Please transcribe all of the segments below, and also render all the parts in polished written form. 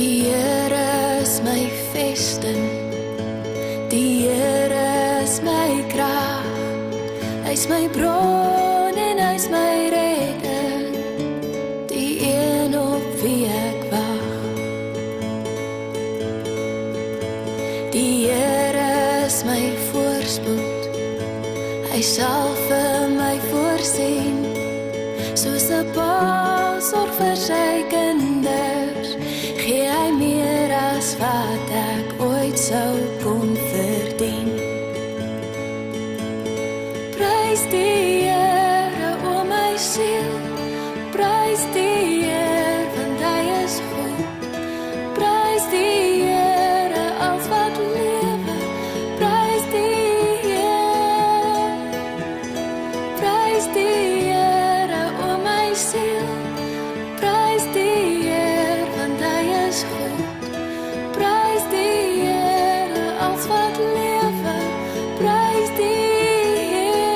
Die Here is my vesting, die Here is my krag. Hy is my bron en hy is my redder, die een op wie ek wag. Die Here is my voorspoed, hy sal vir my voorsien, soos 'n pa sorg vir sy kinders, gee hy meer as wat ek ooit sou kon verdien. Prys die Here, o my siel, prys die Here, want hy is goed. Prys die Here, als wat lewe, prys die Here. Prys die Here, o my siel, prys die Here, want hy is goed. Prys die Here, als wat lewe, prys die Here.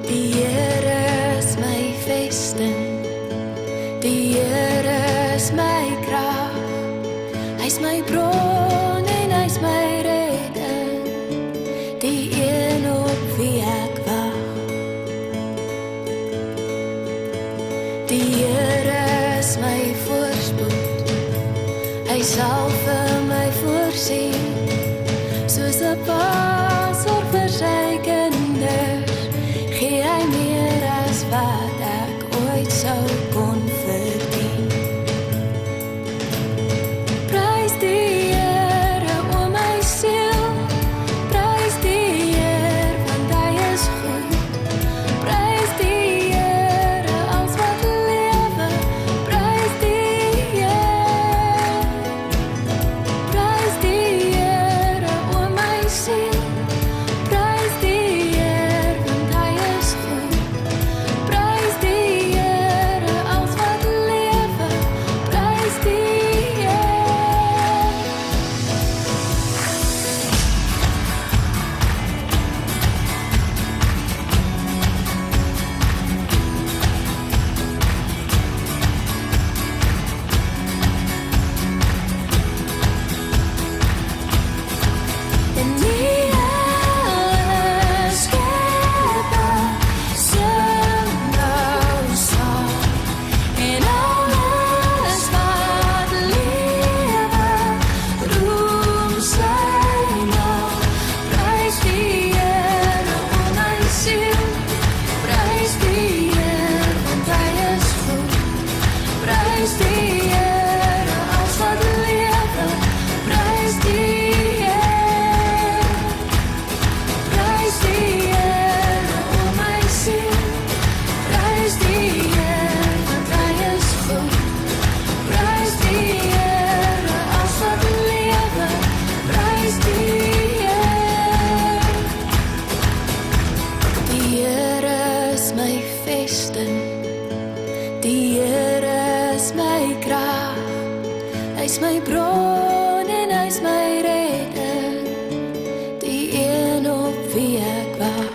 Die Here is my vesting, die Here is my krag. Hy is my bron en hy is my redder, die een op wie ek wag. Die Here is my voorspoed, hy sal vir my voorsien, soos 'n pa sorg vir sy kinders, gee hy meer as wat ek ooit sou kon verdien. Prys die Here, o my siel, prys die Here, want hy is goed. Prys die Here, als wat lewe, prys die Here. Prys die Here, o my siel, prys die Here, want hy is goed. Prys die Here, als wat lewe, prys die Here. En die hele skepping sing nou saam, en alles wat lewe roem sy naam. Prys die Here, o my siel, prys die Here, want hy is goed. Prys die Here, als wat lewe, prys die Here. Prys die Here, o my siel, prys die Here, want hy is goed. Prys die Here, als wat lewe, prys die Here. Die Here is my vesting, die Here is my krag. Hy is my bron en hy is my redder, die een op wie ek wag.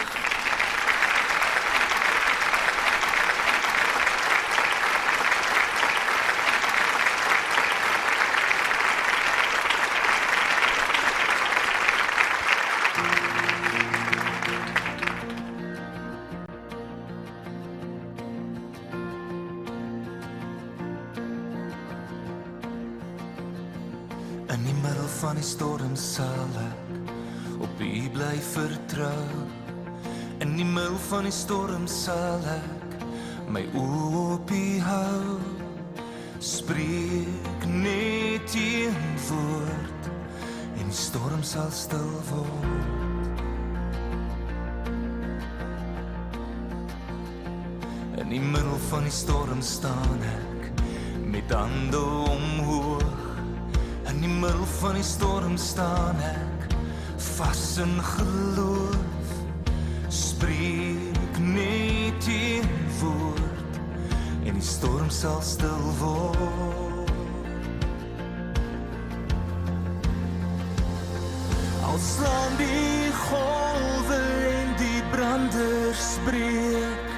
In die middel van die storm sal ek op U bly vertrou. In die middel van die storm sal ek my oë op U hou. Spreek net een woord en die storm sal stil word. In die middel van die storm staan ek met hande omhoog. In die middel van die storm staan ek vas in geloof. Spreek net een woord en die storm sal stil word. Al slaan die golwe en die branders breek,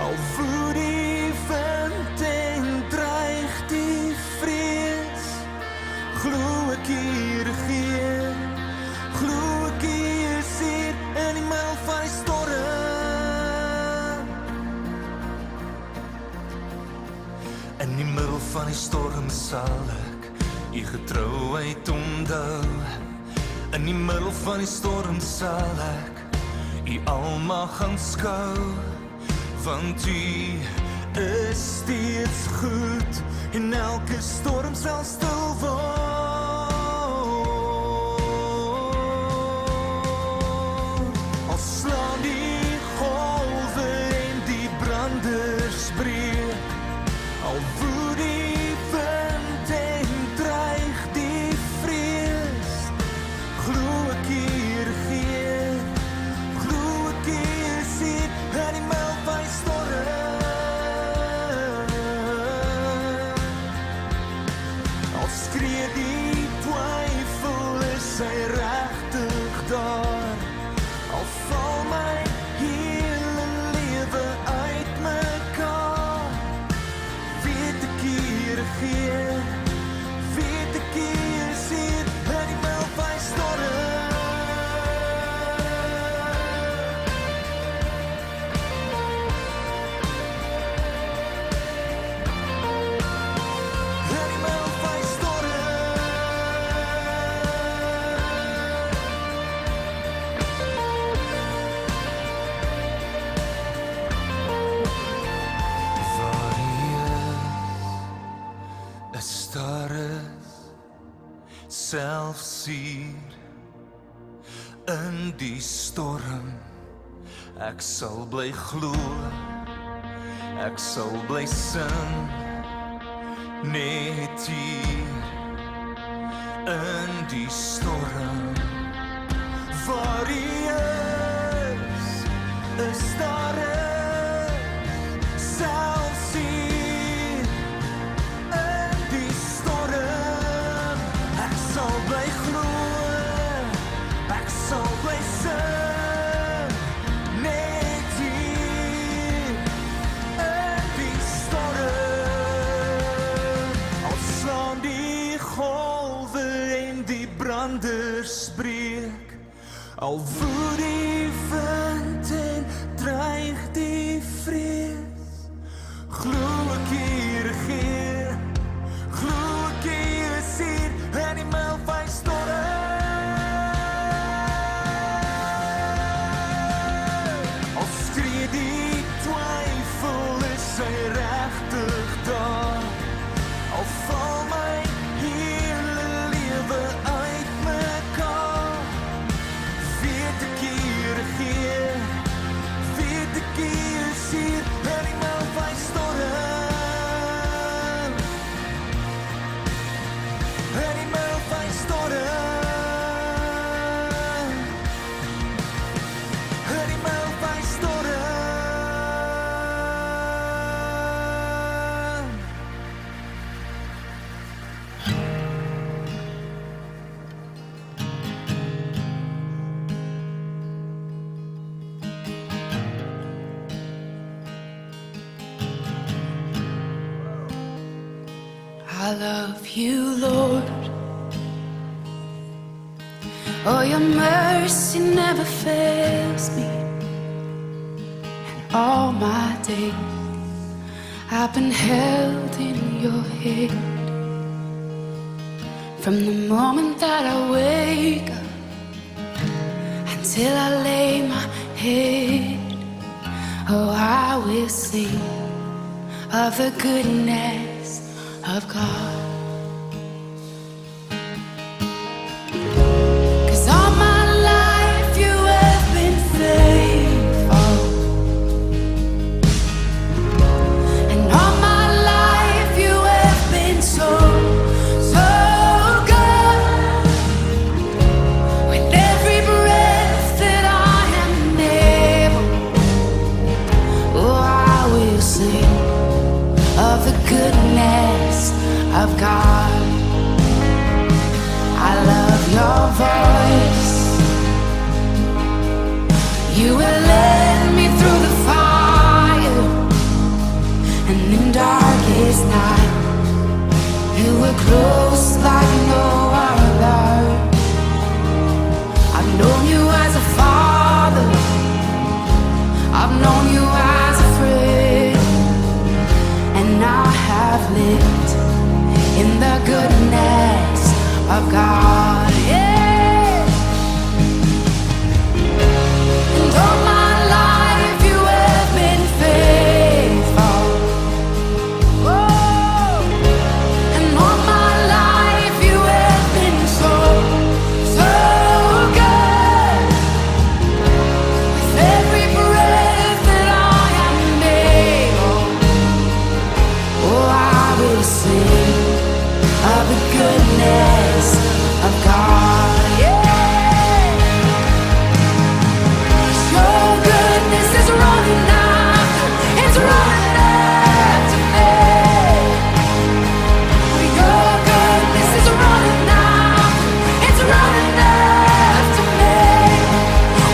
al voer die wind en dreig die vrees, glo ek hier regeer, glo ek hier is hier in die middel van die storm. In die middel van die storm sal ek u getrouheid onthou. In die middel van die storm sal ek u almag aanskou, want u is steeds goed en elke storm sal stil word. Al slaan die golwe en die branders breek, al woed die wind en dreig die vrees, glo ek hier regeer, glo ek hier sien in die middel van die storm. Al skree die twyfel is hy regtig daar, al val my hele lewe uit mekaar, weet ek hier regeer, weet ek hier sien in die middel van die storm. In die middel van die storm. Waar hy is daar is, selfs hier in die storm. Ek sal bly glo, ek sal bly sing, net hier in die storm. Waar hy is daar is, selfs hier in die storm. Ek sal bly glo, ek sal bly sing, net hier in die storm. Al slaan die golwe en die branders breek, al woed die wind en dreig die vrees, glo ek hier regeer, glo ek hier is hier in die middel van die storm. Al skree die twyfel is hy regtig daar, al val my hele lewe uit mekaar, weet ek hier regeer, weet ek hier is hier in die middel van die storm. In die middel van die storm. In die middel van die storm. I love you, Lord. Oh, your mercy never fails me. And all my days I've been held in your hand. From the moment that I wake up until I lay my head, oh, I will sing of the goodness of God. 'Cause all my life you have been faithful, and all my life you have been so, so good. With every breath that I am able, oh, I will sing of the goodness of close like no other. I've known you as a father, I've known you as a friend, and I have lived in the goodness of God. Yeah. And all my life you have been faithful. Oh. And all my life you have been so, so good. With every breath that I am able, oh, I will sing of the goodness of God. Yeah. Your goodness is running after, it's running after me. Your goodness is running after, it's running after me.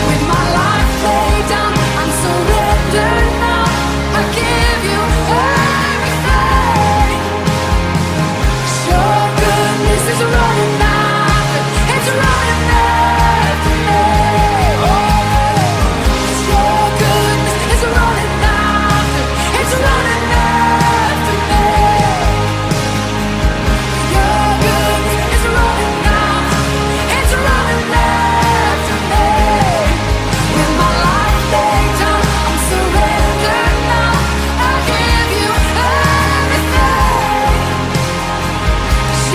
With my life laid down, I'm surrendered now. I give you everything. Your goodness is running after, it's running after me. Your goodness is running after, it's running after me. Your goodness is running after, it's running after me. With my life laid down, I'm surrendered now. I give you everything.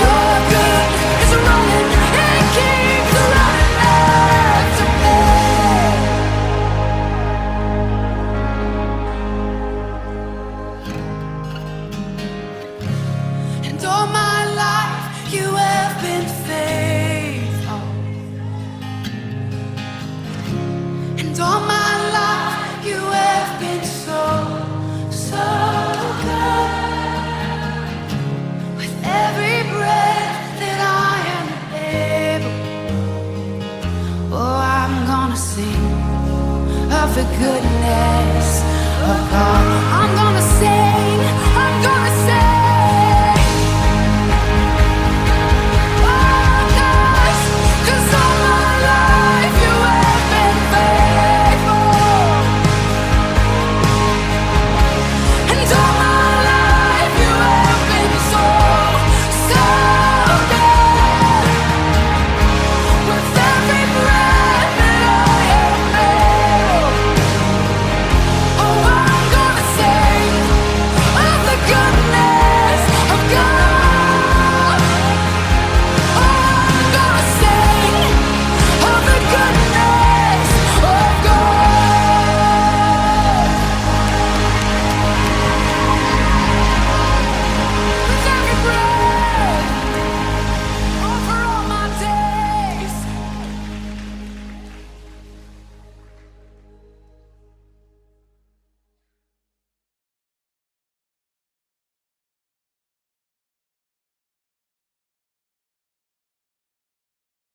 Your goodness is running, it keeps running after me. And all my life you have been faithful. And all my life you have been so, so good. With every breath that I am able, oh, I'm gonna sing of the goodness of God.